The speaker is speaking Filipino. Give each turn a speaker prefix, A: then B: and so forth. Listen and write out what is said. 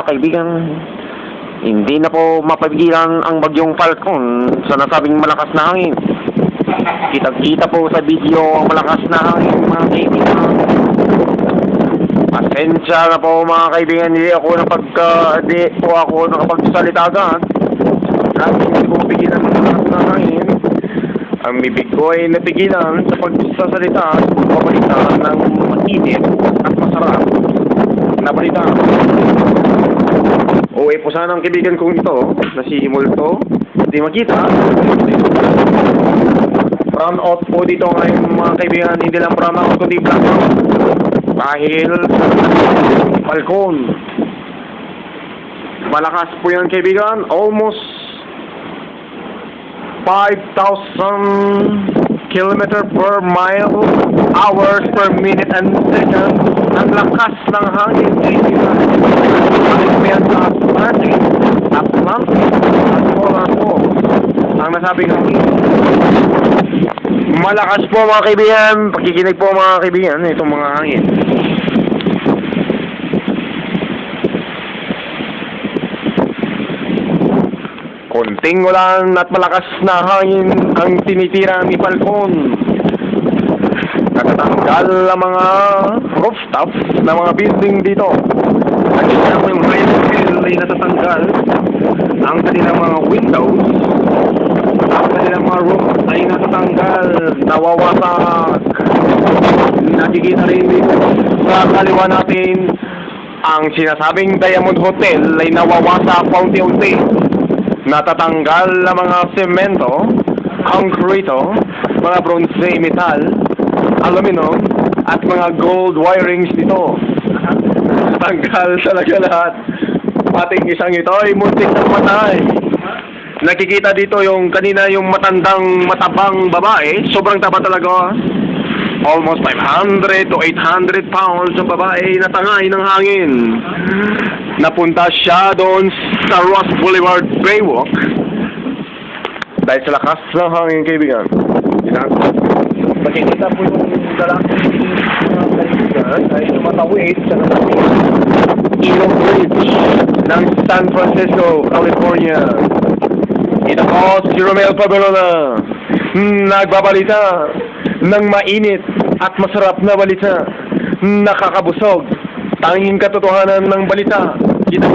A: kaibigan, hindi na po mapagilan ang bagyong Falcon sa nasabing malakas na hangin. Kita-kita po sa video ang malakas na hangin, mga kaibigan. Pasensya na po mga kaibigan, hindi po ako nakapagsalita agad. Hindi ko mapigilan ang malakas na hangin. Ang bibig ko ay napigilan sa pagsasalita at pagpabalita ng mainit at masarap na balita. Uwi po sana ang kaibigan kong ito na si Multo. Hindi makita. Brown out po dito ngayon mga kaibigan. Hindi lang brown out kundi black out. Dahil Falcon. Malakas po yan kaibigan. Almost 5,000 kilometer per mile, hours per minute and second. Ang lakas ng hangin kaibigan. Ang sa Atlantic, ang nasabing hangin. Malakas po mga kaibigan. Pakikinig po mga kaibigan itong mga hangin. Konting ulan at malakas na hangin ang tinitira ni Falcon. Natatanggal ang mga rooftops na mga building dito. Nakita mo yung high hill ay natatanggal. Ang kanilang mga windows, ang kanilang mga roof ay natatanggal. Nawawasak. Nakikita rin dito sa kaliwa natin ang sinasabing Diamond Hotel ay nawawasak paunti-unti. Natatanggal ang mga semento, konkrito, mga bronze metal, aluminum, at mga gold wirings dito. Natanggal talaga lahat. Pating isang ito ay muntik na matay. Nakikita dito yung kanina yung matandang matabang babae. Sobrang taba talaga. Almost 500 to 800 pounds ang babae na tangay ng hangin. Napunta siya doon sa Ross Boulevard Baywalk dahil sa lakas ng hangin kaibigan. Nakikita po yung dalaking kaibigan ay tumatawid sa nasabing Eagle Bridge ng San Francisco, California. Ito po si Romel Pabelona, nagbabalita ng mainit at masarap na balita, nakakabusog, tanging katotohanan ng balita. Kita